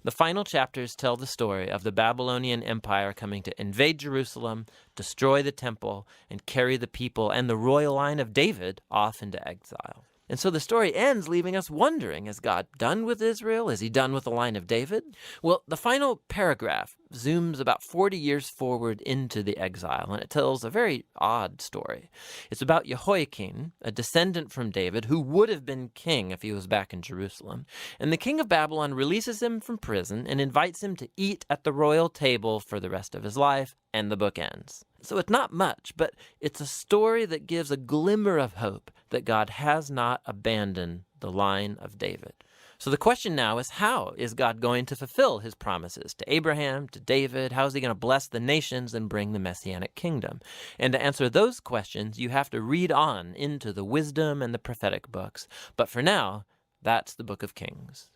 The final chapters tell the story of the Babylonian Empire coming to invade Jerusalem, destroy the temple, and carry the people and the royal line of David off into exile. And so the story ends leaving us wondering, is God done with Israel? Is he done with the line of David? Well, the final paragraph zooms about 40 years forward into the exile, and it tells a very odd story. It's about Jehoiakim, a descendant from David, who would have been king if he was back in Jerusalem. And the king of Babylon releases him from prison and invites him to eat at the royal table for the rest of his life, and the book ends. So it's not much, but it's a story that gives a glimmer of hope that God has not abandoned the line of David. So the question now is, how is God going to fulfill his promises to Abraham, to David? How is he going to bless the nations and bring the Messianic kingdom? And to answer those questions, you have to read on into the wisdom and the prophetic books. But for now, that's the book of Kings.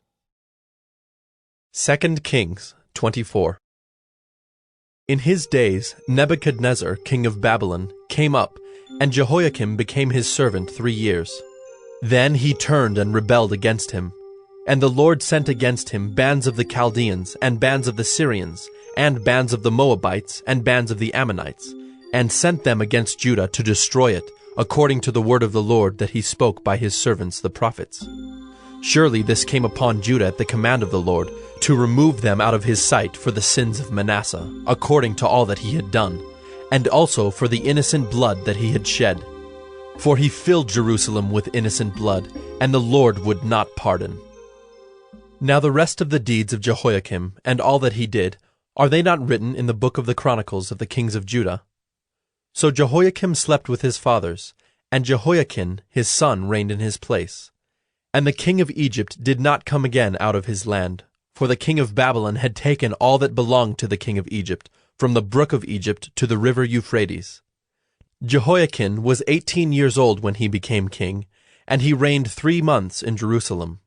2 Kings 24. In his days, Nebuchadnezzar, king of Babylon, came up, and Jehoiakim became his servant 3 years. Then he turned and rebelled against him. And the Lord sent against him bands of the Chaldeans, and bands of the Syrians, and bands of the Moabites, and bands of the Ammonites, and sent them against Judah to destroy it, according to the word of the Lord that he spoke by his servants the prophets. Surely this came upon Judah at the command of the Lord, to remove them out of his sight for the sins of Manasseh, according to all that he had done, and also for the innocent blood that he had shed. For he filled Jerusalem with innocent blood, and the Lord would not pardon. Now the rest of the deeds of Jehoiakim, and all that he did, are they not written in the book of the Chronicles of the kings of Judah? So Jehoiakim slept with his fathers, and Jehoiakim his son reigned in his place. And the king of Egypt did not come again out of his land, for the king of Babylon had taken all that belonged to the king of Egypt, from the brook of Egypt to the river Euphrates. Jehoiakim was 18 years old when he became king, and he reigned 3 months in Jerusalem.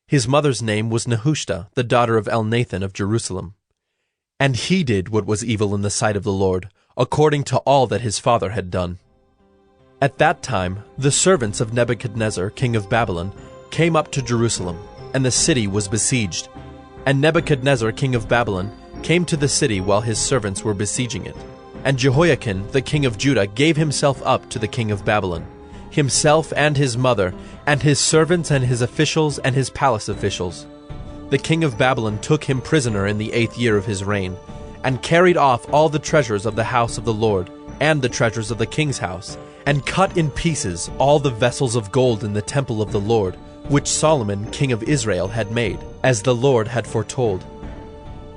His mother's name was Nehushta, the daughter of Elnathan of Jerusalem. And he did what was evil in the sight of the Lord, according to all that his father had done. At that time, the servants of Nebuchadnezzar, king of Babylon, came up to Jerusalem, and the city was besieged. And Nebuchadnezzar, king of Babylon, came to the city while his servants were besieging it. And Jehoiakim, the king of Judah, gave himself up to the king of Babylon, himself and his mother, and his servants and his officials and his palace officials. The king of Babylon took him prisoner in the 8th year of his reign, and carried off all the treasures of the house of the Lord, and the treasures of the king's house, and cut in pieces all the vessels of gold in the temple of the Lord, which Solomon king of Israel had made, as the Lord had foretold.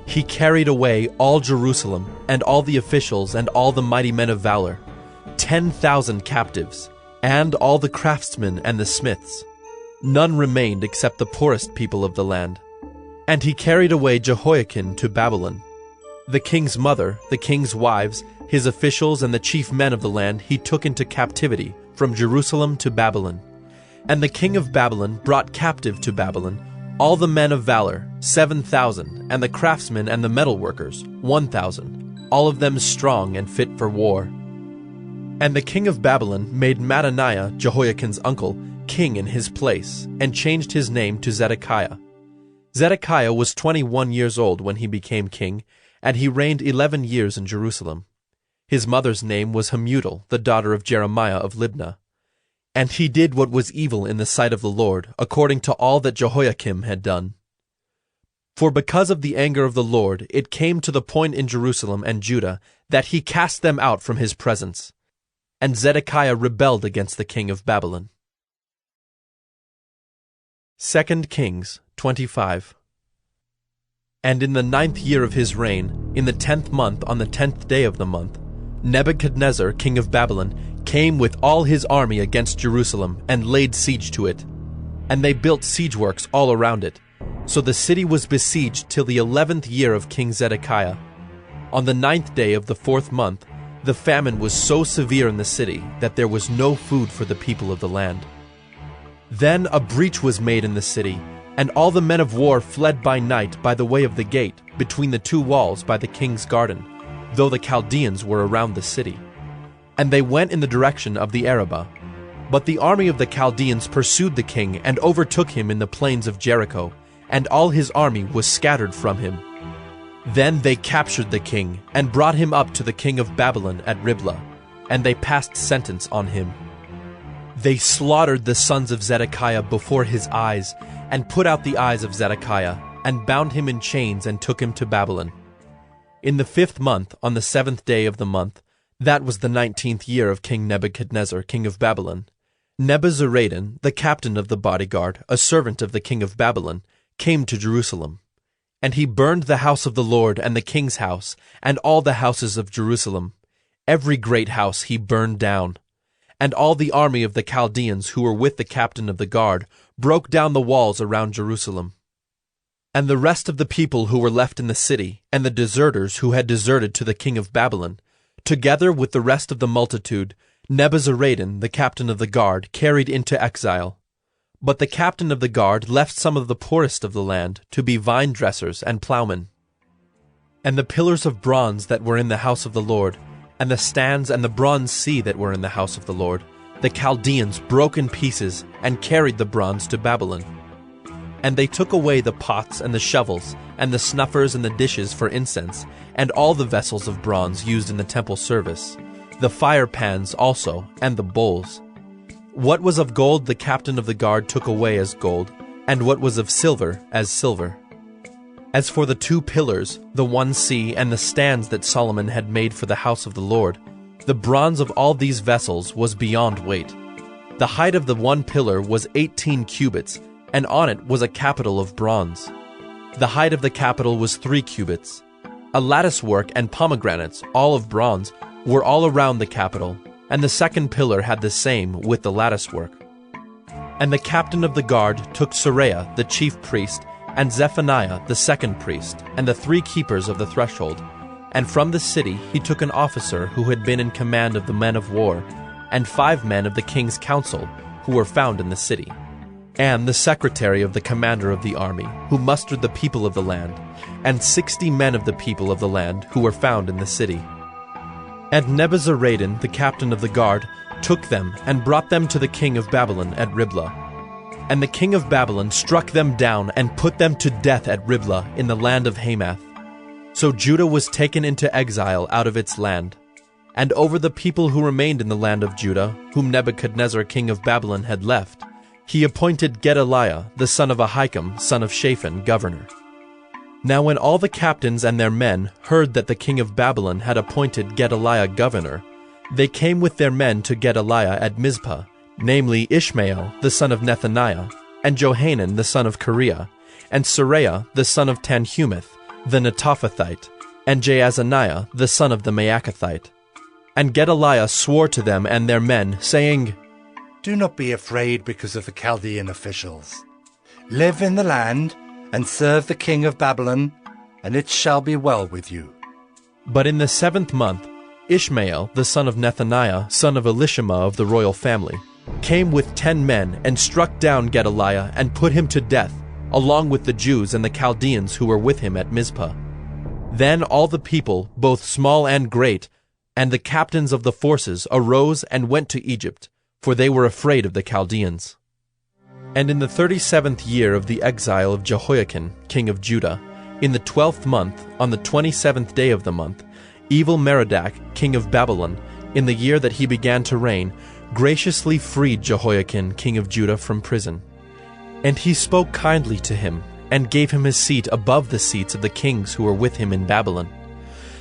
He carried away all Jerusalem, and all the officials and all the mighty men of valor, 10,000 captives, and all the craftsmen and the smiths. None remained except the poorest people of the land. And he carried away Jehoiakim to Babylon. The king's mother, the king's wives, his officials, and the chief men of the land he took into captivity from Jerusalem to Babylon. And the king of Babylon brought captive to Babylon all the men of valor, 7,000, and the craftsmen and the metalworkers, 1,000, all of them strong and fit for war. And the king of Babylon made Mattaniah, Jehoiakim's uncle, king in his place, and changed his name to Zedekiah. Zedekiah was 21 years old when he became king, and he reigned 11 years in Jerusalem. His mother's name was Hamutal, the daughter of Jeremiah of Libnah. And he did what was evil in the sight of the Lord, according to all that Jehoiakim had done. For because of the anger of the Lord, it came to the point in Jerusalem and Judah that he cast them out from his presence. And Zedekiah rebelled against the king of Babylon. 2 Kings 25. And in the 9th year of his reign, in the 10th month on the 10th day of the month, Nebuchadnezzar, king of Babylon, came with all his army against Jerusalem and laid siege to it. And they built siege works all around it. So the city was besieged till the 11th year of King Zedekiah. On the 9th day of the 4th month, the famine was so severe in the city that there was no food for the people of the land. Then a breach was made in the city, and all the men of war fled by night by the way of the gate, between the 2 walls by the king's garden, though the Chaldeans were around the city. And they went in the direction of the Arabah. But the army of the Chaldeans pursued the king and overtook him in the plains of Jericho, and all his army was scattered from him. Then they captured the king, and brought him up to the king of Babylon at Riblah, and they passed sentence on him. They slaughtered the sons of Zedekiah before his eyes, and put out the eyes of Zedekiah, and bound him in chains, and took him to Babylon. In the 5th month, on the 7th day of the month, that was the 19th year of King Nebuchadnezzar, king of Babylon, Nebuzaradan, the captain of the bodyguard, a servant of the king of Babylon, came to Jerusalem. And he burned the house of the Lord and the king's house, and all the houses of Jerusalem. Every great house he burned down. And all the army of the Chaldeans who were with the captain of the guard broke down the walls around Jerusalem. And the rest of the people who were left in the city, and the deserters who had deserted to the king of Babylon, together with the rest of the multitude, Nebuzaradan, the captain of the guard, carried into exile. But the captain of the guard left some of the poorest of the land to be vine dressers and plowmen. And the pillars of bronze that were in the house of the Lord, and the stands and the bronze sea that were in the house of the Lord, the Chaldeans broke in pieces and carried the bronze to Babylon. And they took away the pots and the shovels, and the snuffers and the dishes for incense, and all the vessels of bronze used in the temple service, the fire pans also, and the bowls. What was of gold the captain of the guard took away as gold, and what was of silver as silver. As for the 2 pillars, the one sea, and the stands that Solomon had made for the house of the Lord, the bronze of all these vessels was beyond weight. The height of the one pillar was 18 cubits, and on it was a capital of bronze. The height of the capital was 3 cubits. A latticework and pomegranates, all of bronze, were all around the capital, and the 2nd pillar had the same with the latticework. And the captain of the guard took Seraiah the chief priest, and Zephaniah the 2nd priest, and the 3 keepers of the threshold. And from the city he took an officer who had been in command of the men of war, and 5 men of the king's council, who were found in the city, and the secretary of the commander of the army, who mustered the people of the land, and 60 men of the people of the land, who were found in the city. And Nebuzaradan, the captain of the guard, took them and brought them to the king of Babylon at Riblah. And the king of Babylon struck them down and put them to death at Riblah in the land of Hamath. So Judah was taken into exile out of its land. And over the people who remained in the land of Judah, whom Nebuchadnezzar king of Babylon had left, he appointed Gedaliah, the son of Ahikam, son of Shaphan, governor. Now when all the captains and their men heard that the king of Babylon had appointed Gedaliah governor, they came with their men to Gedaliah at Mizpah, namely Ishmael the son of Nethaniah, and Johanan the son of Kareah, and Seraiah the son of Tanhumeth, the Netophathite, and Jaazaniah the son of the Maacathite. And Gedaliah swore to them and their men, saying, Do not be afraid because of the Chaldean officials. Live in the land, and serve the king of Babylon, and it shall be well with you. But in the 7th month, Ishmael, the son of Nethaniah, son of Elishama of the royal family, came with 10 men and struck down Gedaliah and put him to death, along with the Jews and the Chaldeans who were with him at Mizpah. Then all the people, both small and great, and the captains of the forces arose and went to Egypt, for they were afraid of the Chaldeans. And in the 37th year of the exile of Jehoiakim, king of Judah, in the 12th month, on the 27th day of the month, Evil-Merodach, king of Babylon, in the year that he began to reign, graciously freed Jehoiakim, king of Judah, from prison. And he spoke kindly to him, and gave him his seat above the seats of the kings who were with him in Babylon.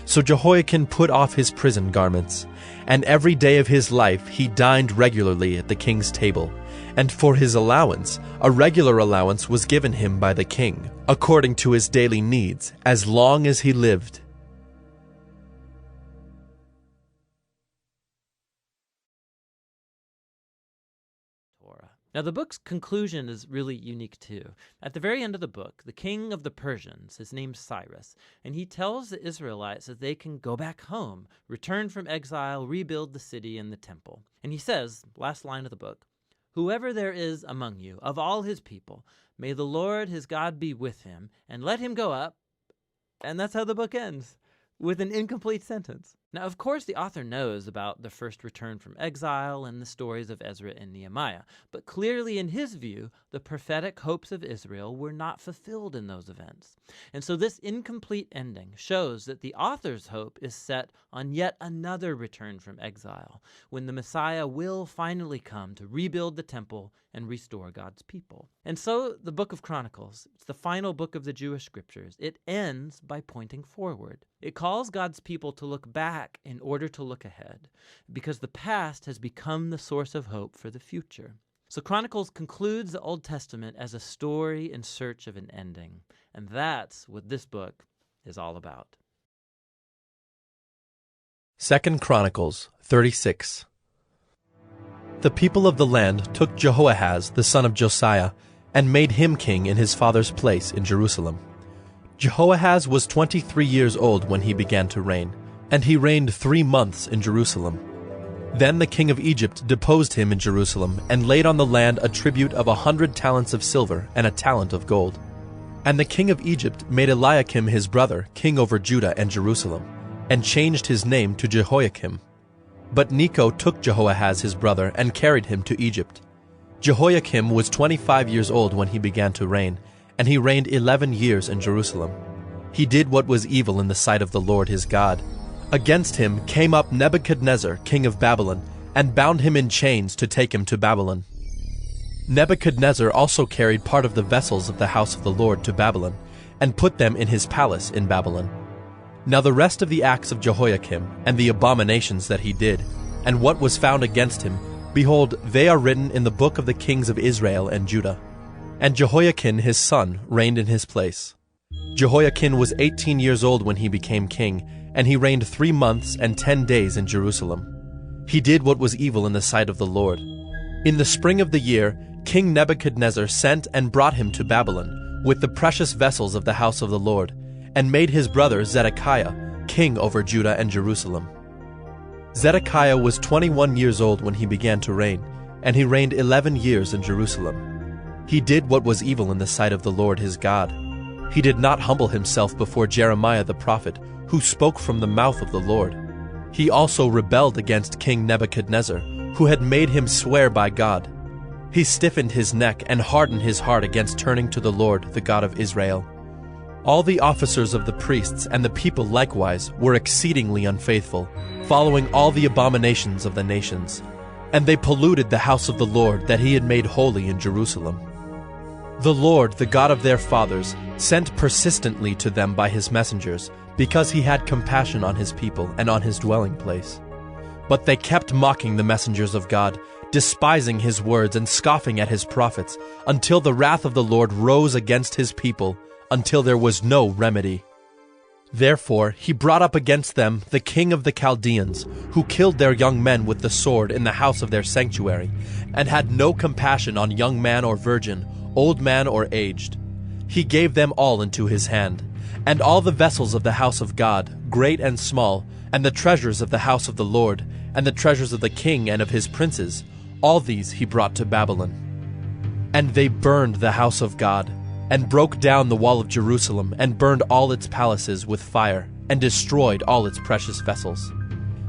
So Jehoiakim put off his prison garments, and every day of his life he dined regularly at the king's table. And for his allowance, a regular allowance was given him by the king, according to his daily needs, as long as he lived. Now, the book's conclusion is really unique, too. At the very end of the book, the king of the Persians, his name's Cyrus, and he tells the Israelites that they can go back home, return from exile, rebuild the city and the temple. And he says, last line of the book, "Whoever there is among you, of all his people, may the Lord his God be with him, and let him go up." And that's how the book ends, with an incomplete sentence. Now, of course, the author knows about the first return from exile and the stories of Ezra and Nehemiah, but clearly in his view, the prophetic hopes of Israel were not fulfilled in those events. And so this incomplete ending shows that the author's hope is set on yet another return from exile, when the Messiah will finally come to rebuild the temple and restore God's people. And so the book of Chronicles, it's the final book of the Jewish scriptures. It ends by pointing forward. It calls God's people to look back in order to look ahead, because the past has become the source of hope for the future. So Chronicles concludes the Old Testament as a story in search of an ending, and that's what this book is all about. 2 Chronicles 36. The people of the land took Jehoahaz the son of Josiah and made him king in his father's place in Jerusalem. Jehoahaz was 23 years old when he began to reign, and he reigned 3 months in Jerusalem. Then the king of Egypt deposed him in Jerusalem and laid on the land a tribute of 100 talents of silver and a talent of gold. And the king of Egypt made Eliakim his brother king over Judah and Jerusalem, and changed his name to Jehoiakim. But Necho took Jehoahaz his brother and carried him to Egypt. Jehoiakim was 25 years old when he began to reign, and he reigned 11 years in Jerusalem. He did what was evil in the sight of the Lord his God. Against him came up Nebuchadnezzar, king of Babylon, and bound him in chains to take him to Babylon. Nebuchadnezzar also carried part of the vessels of the house of the Lord to Babylon, and put them in his palace in Babylon. Now the rest of the acts of Jehoiakim, and the abominations that he did, and what was found against him, behold, they are written in the book of the kings of Israel and Judah. And Jehoiakim his son reigned in his place. Jehoiakim was 18 years old when he became king, and he reigned 3 months and 10 days in Jerusalem. He did what was evil in the sight of the Lord. In the spring of the year, King Nebuchadnezzar sent and brought him to Babylon, with the precious vessels of the house of the Lord, and made his brother Zedekiah king over Judah and Jerusalem. Zedekiah was 21 years old when he began to reign, and he reigned 11 years in Jerusalem. He did what was evil in the sight of the Lord his God. He did not humble himself before Jeremiah the prophet, who spoke from the mouth of the Lord. He also rebelled against King Nebuchadnezzar, who had made him swear by God. He stiffened his neck and hardened his heart against turning to the Lord, the God of Israel. All the officers of the priests and the people likewise were exceedingly unfaithful, following all the abominations of the nations. And they polluted the house of the Lord that he had made holy in Jerusalem. The Lord, the God of their fathers, sent persistently to them by his messengers, because he had compassion on his people and on his dwelling place. But they kept mocking the messengers of God, despising his words and scoffing at his prophets, until the wrath of the Lord rose against his people, until there was no remedy. Therefore he brought up against them the king of the Chaldeans, who killed their young men with the sword in the house of their sanctuary, and had no compassion on young man or virgin, old man or aged. He gave them all into his hand, and all the vessels of the house of God, great and small, and the treasures of the house of the Lord, and the treasures of the king and of his princes, all these he brought to Babylon. And they burned the house of God, and broke down the wall of Jerusalem, and burned all its palaces with fire, and destroyed all its precious vessels.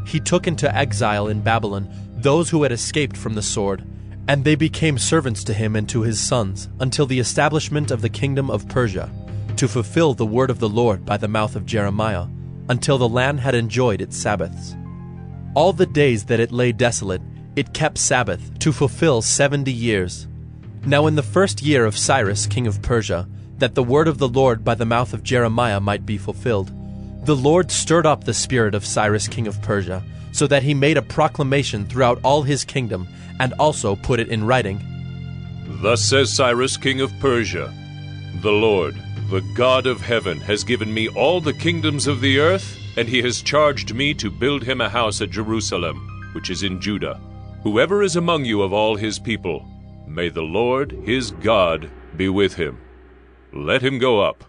He took into exile in Babylon those who had escaped from the sword, and they became servants to him and to his sons, until the establishment of the kingdom of Persia, to fulfill the word of the Lord by the mouth of Jeremiah, until the land had enjoyed its Sabbaths. All the days that it lay desolate, it kept Sabbath, to fulfill 70 years. Now in the first year of Cyrus king of Persia, that the word of the Lord by the mouth of Jeremiah might be fulfilled, the Lord stirred up the spirit of Cyrus king of Persia, so that he made a proclamation throughout all his kingdom, and also put it in writing. Thus says Cyrus king of Persia, The Lord, the God of heaven, has given me all the kingdoms of the earth, and he has charged me to build him a house at Jerusalem, which is in Judah. Whoever is among you of all his people, may the Lord his God be with him. Let him go up,